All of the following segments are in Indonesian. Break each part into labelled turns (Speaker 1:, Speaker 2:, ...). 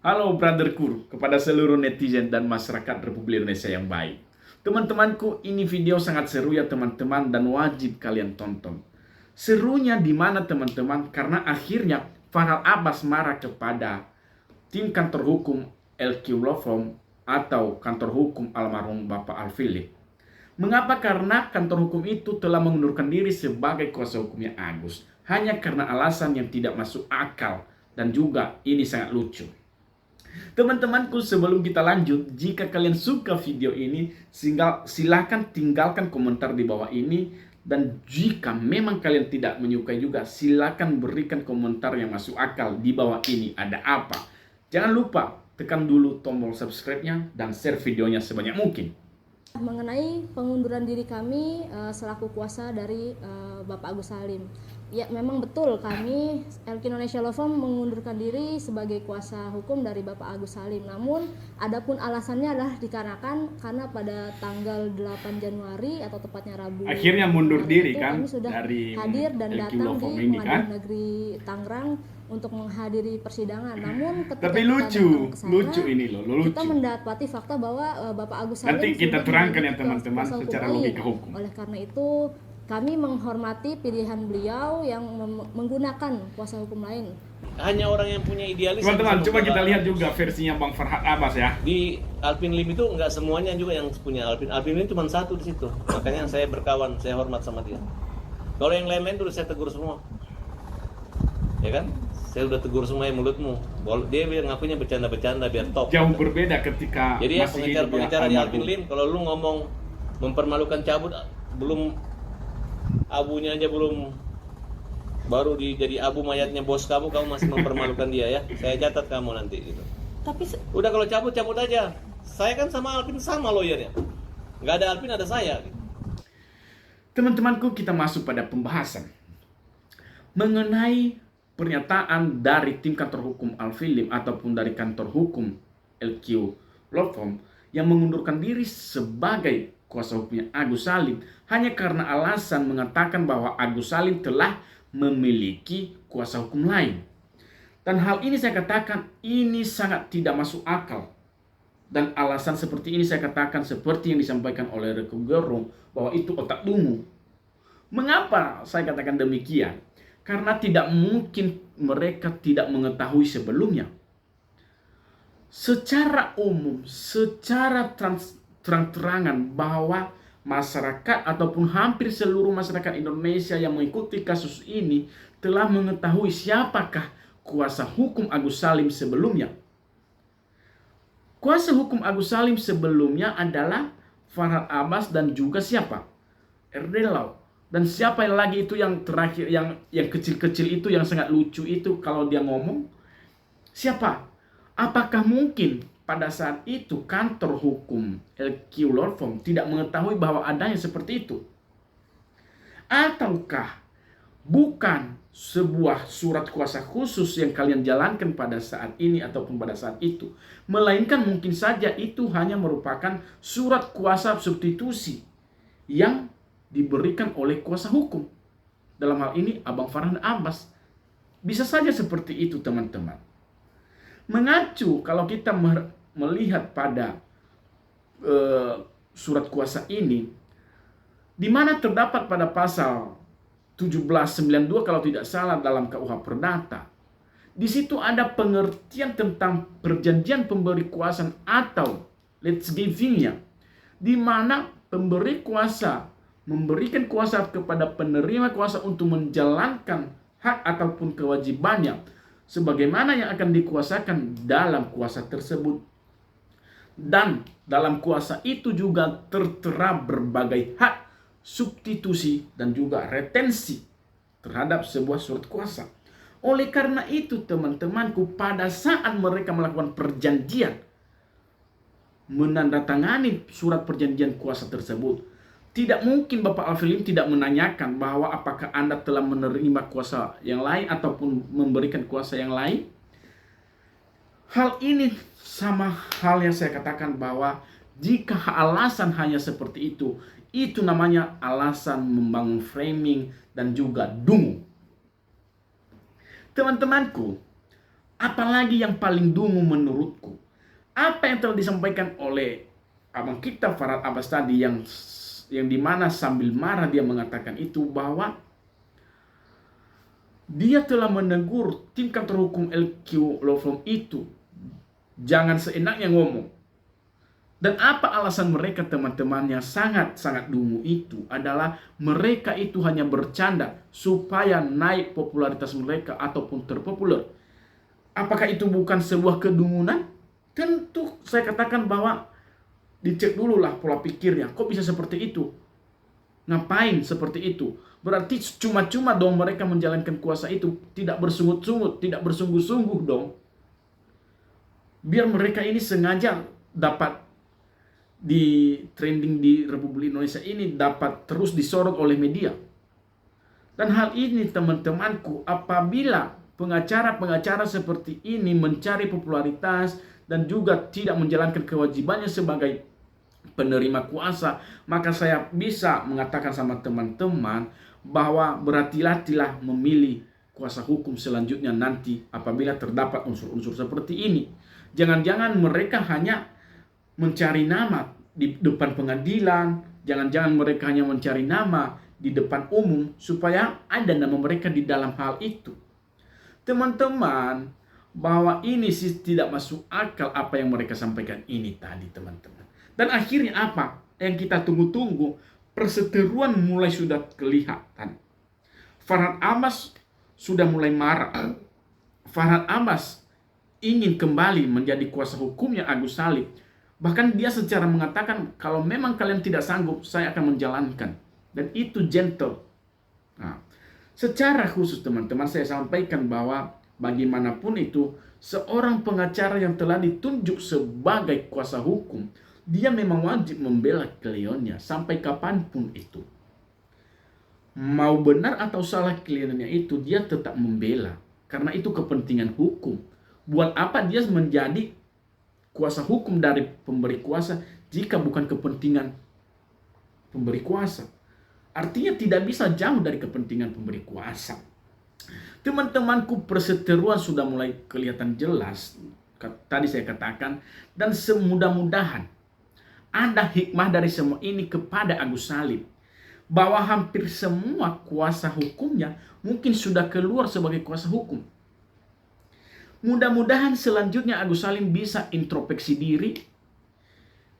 Speaker 1: Halo brotherku, kepada seluruh netizen dan masyarakat Republik Indonesia yang baik. Teman-temanku, ini video sangat seru ya teman-teman dan wajib kalian tonton. Serunya di mana teman-teman? Karena akhirnya Farhad Abbas marah kepada tim kantor hukum LQ Law Firm atau kantor hukum almarhum Bapak Al-Philip. Mengapa? Karena kantor hukum itu telah mengundurkan diri sebagai kuasa hukumnya Agus. Hanya karena alasan yang tidak masuk akal dan juga ini sangat lucu. Teman-temanku, sebelum kita lanjut, jika kalian suka video ini, silahkan tinggalkan komentar di bawah ini. Dan jika memang kalian tidak menyukai juga, silahkan berikan komentar yang masuk akal di bawah ini. Ada apa? Jangan lupa tekan dulu tombol subscribe-nya dan share videonya sebanyak mungkin.
Speaker 2: Mengenai pengunduran diri kami selaku kuasa dari Bapak Agus Salim. Ya, memang betul kami LQ Indonesia Law Firm mengundurkan diri sebagai kuasa hukum dari Bapak Agus Salim. Namun adapun alasannya adalah dikarenakan karena pada tanggal 8 Januari atau tepatnya Rabu
Speaker 1: akhirnya mundur diri kan
Speaker 2: kami sudah
Speaker 1: dari
Speaker 2: hadir dan
Speaker 1: LQ
Speaker 2: datang
Speaker 1: Law
Speaker 2: di
Speaker 1: Firm ini,
Speaker 2: Pengadilan
Speaker 1: kan?
Speaker 2: Negeri Tangerang untuk menghadiri persidangan. Namun ketika
Speaker 1: Tapi
Speaker 2: kita
Speaker 1: lucu,
Speaker 2: datang ke sana,
Speaker 1: lucu ini loh, lucu.
Speaker 2: kita mendapati fakta bahwa Bapak Agus Salim
Speaker 1: Nanti kita
Speaker 2: sudah
Speaker 1: terangkan ya
Speaker 2: memiliki
Speaker 1: teman-teman
Speaker 2: kuasa
Speaker 1: secara
Speaker 2: lain.
Speaker 1: logika hukum.
Speaker 2: Oleh karena itu kami menghormati pilihan beliau yang menggunakan kuasa hukum lain.
Speaker 3: Hanya orang yang punya idealis.
Speaker 1: Teman-teman, coba kita lihat juga versinya Bang Farhad Abbas ya.
Speaker 3: Di Alpin Lim itu nggak semuanya juga yang punya Alpin. Alpin Lim cuma satu di situ. Makanya saya berkawan, saya hormat sama dia. Kalau yang lain-lain dulu saya tegur semua. Ya kan? Saya udah tegur semua yang mulutmu. Dia ngakunya bercanda-bercanda biar top.
Speaker 1: Jauh berbeda ketika
Speaker 3: Jadi ya
Speaker 1: masih hidup
Speaker 3: pengacara di Alpin
Speaker 1: almarhum.
Speaker 3: Lim, kalau lu ngomong mempermalukan cabut, belum abunya aja belum, baru jadi abu mayatnya bos kamu masih mempermalukan dia ya. Saya catat kamu nanti gitu.
Speaker 2: Tapi
Speaker 3: Udah kalau cabut aja. Saya kan sama Alpin sama lawyernya. Nggak ada Alpin, ada saya.
Speaker 1: Teman-temanku, kita masuk pada pembahasan mengenai pernyataan dari tim kantor hukum Al-Philip ataupun dari kantor hukum LQ Law Firm yang mengundurkan diri sebagai kuasa hukumnya Agus Salim hanya karena alasan mengatakan bahwa Agus Salim telah memiliki kuasa hukum lain. Dan hal ini saya katakan ini sangat tidak masuk akal. Dan alasan seperti ini saya katakan seperti yang disampaikan oleh Rocky Gerung bahwa itu otak dungu. Mengapa saya katakan demikian? Karena tidak mungkin mereka tidak mengetahui sebelumnya. Secara umum, secara terang-terangan bahwa masyarakat ataupun hampir seluruh masyarakat Indonesia yang mengikuti kasus ini telah mengetahui siapakah kuasa hukum Agus Salim sebelumnya. Kuasa hukum Agus Salim sebelumnya adalah Farhad Abbas dan juga siapa? RD Law. Dan siapa yang lagi itu yang terakhir, yang kecil-kecil itu, yang sangat lucu itu kalau dia ngomong? Siapa? Apakah mungkin pada saat itu kantor hukum LQ Law Firm tidak mengetahui bahwa adanya seperti itu? Ataukah bukan sebuah surat kuasa khusus yang kalian jalankan pada saat ini ataupun pada saat itu, melainkan mungkin saja itu hanya merupakan surat kuasa substitusi yang diberikan oleh kuasa hukum. Dalam hal ini Abang Farhad Abbas. Bisa saja seperti itu teman-teman. Mengacu kalau kita melihat pada surat kuasa ini, di mana terdapat pada pasal 1792 kalau tidak salah dalam KUH Perdata. Di situ ada pengertian tentang perjanjian pemberi kuasa atau let's giving-nya, di mana pemberi kuasa memberikan kuasa kepada penerima kuasa untuk menjalankan hak ataupun kewajibannya sebagaimana yang akan dikuasakan dalam kuasa tersebut. Dan dalam kuasa itu juga tertera berbagai hak substitusi dan juga retensi terhadap sebuah surat kuasa. Oleh karena itu teman-temanku, pada saat mereka melakukan perjanjian, menandatangani surat perjanjian kuasa tersebut, tidak mungkin Bapak Al-Philip tidak menanyakan bahwa apakah Anda telah menerima kuasa yang lain ataupun memberikan kuasa yang lain. Hal ini sama hal yang saya katakan bahwa jika alasan hanya seperti itu namanya alasan membangun framing dan juga dungu. Teman-temanku, Apalagi yang paling dungu menurutku, apa yang telah disampaikan oleh abang kita Farhad Abbas tadi, yang dimana sambil marah dia mengatakan itu, bahwa dia telah menegur tim kantor hukum LQ Law Firm itu jangan seenaknya ngomong. Dan apa alasan mereka, teman-teman, yang sangat-sangat dungu itu adalah mereka itu hanya bercanda supaya naik popularitas mereka ataupun terpopuler. Apakah itu bukan sebuah kedunguan? Tentu saya katakan bahwa dicek dulu lah pola pikirnya. Kok bisa seperti itu? Ngapain seperti itu? Berarti cuma-cuma dong mereka menjalankan kuasa itu, tidak bersungut-sungut, tidak bersungguh-sungguh dong. Biar mereka ini sengaja dapat di trending di Republik Indonesia ini, dapat terus disorot oleh media. Dan hal ini, teman-temanku, apabila pengacara-pengacara seperti ini mencari popularitas dan juga tidak menjalankan kewajibannya sebagai penerima kuasa, maka saya bisa mengatakan sama teman-teman bahwa berhati-hatilah memilih kuasa hukum selanjutnya nanti apabila terdapat unsur-unsur seperti ini. Jangan-jangan mereka hanya mencari nama di depan pengadilan, jangan-jangan mereka hanya mencari nama di depan umum supaya ada nama mereka di dalam hal itu. Teman-teman, bahwa ini sih tidak masuk akal apa yang mereka sampaikan ini tadi, teman-teman. Dan akhirnya apa yang kita tunggu-tunggu? Perseteruan mulai sudah kelihatan. Farhad Abbas sudah mulai marah. Farhad Abbas ingin kembali menjadi kuasa hukumnya Agus Salim. Bahkan dia secara mengatakan, kalau memang kalian tidak sanggup, saya akan menjalankan. Dan itu gentle. Nah, secara khusus, teman-teman, saya sampaikan bahwa bagaimanapun itu, seorang pengacara yang telah ditunjuk sebagai kuasa hukum, dia memang wajib membela kliennya sampai kapanpun itu. Mau benar atau salah kliennya itu, dia tetap membela. Karena itu kepentingan hukum. Buat apa dia menjadi kuasa hukum dari pemberi kuasa jika bukan kepentingan pemberi kuasa? Artinya tidak bisa jauh dari kepentingan pemberi kuasa. Teman-temanku, perseteruan sudah mulai kelihatan jelas. Tadi saya katakan, dan semudah-mudahan ada hikmah dari semua ini kepada Agus Salim, bahwa hampir semua kuasa hukumnya mungkin sudah keluar sebagai kuasa hukum. Mudah-mudahan selanjutnya Agus Salim bisa introspeksi diri,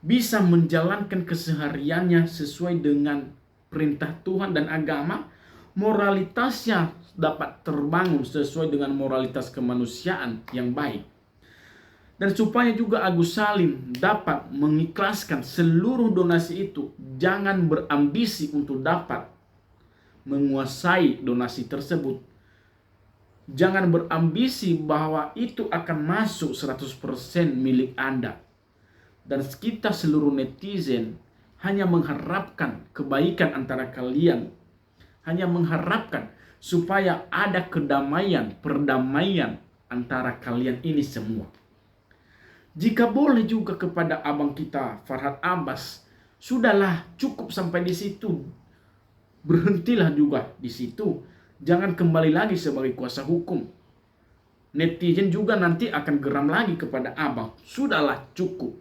Speaker 1: bisa menjalankan kesehariannya sesuai dengan perintah Tuhan dan agama, moralitasnya dapat terbangun sesuai dengan moralitas kemanusiaan yang baik. Dan supaya juga Agus Salim dapat mengikhlaskan seluruh donasi itu, jangan berambisi untuk dapat menguasai donasi tersebut. Jangan berambisi bahwa itu akan masuk 100% milik Anda. Dan kita seluruh netizen hanya mengharapkan kebaikan antara kalian. Hanya mengharapkan supaya ada kedamaian, perdamaian antara kalian ini semua. Jika boleh juga kepada abang kita Farhad Abbas, sudahlah, cukup sampai di situ. Berhentilah juga di situ. Jangan kembali lagi sebagai kuasa hukum. Netizen juga nanti akan geram lagi kepada abang. Sudahlah, cukup.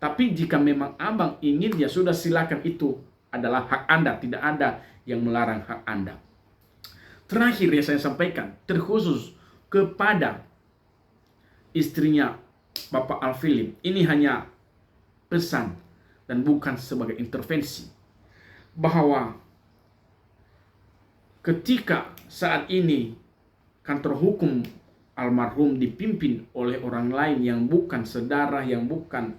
Speaker 1: Tapi jika memang abang ingin, ya sudah, silakan, itu adalah hak Anda. Tidak ada yang melarang hak Anda. Terakhir yang saya sampaikan, terkhusus kepada istrinya Bapak Al-Filim. Ini hanya pesan dan bukan sebagai intervensi. Bahwa ketika saat ini kantor hukum almarhum dipimpin oleh orang lain yang bukan saudara, yang bukan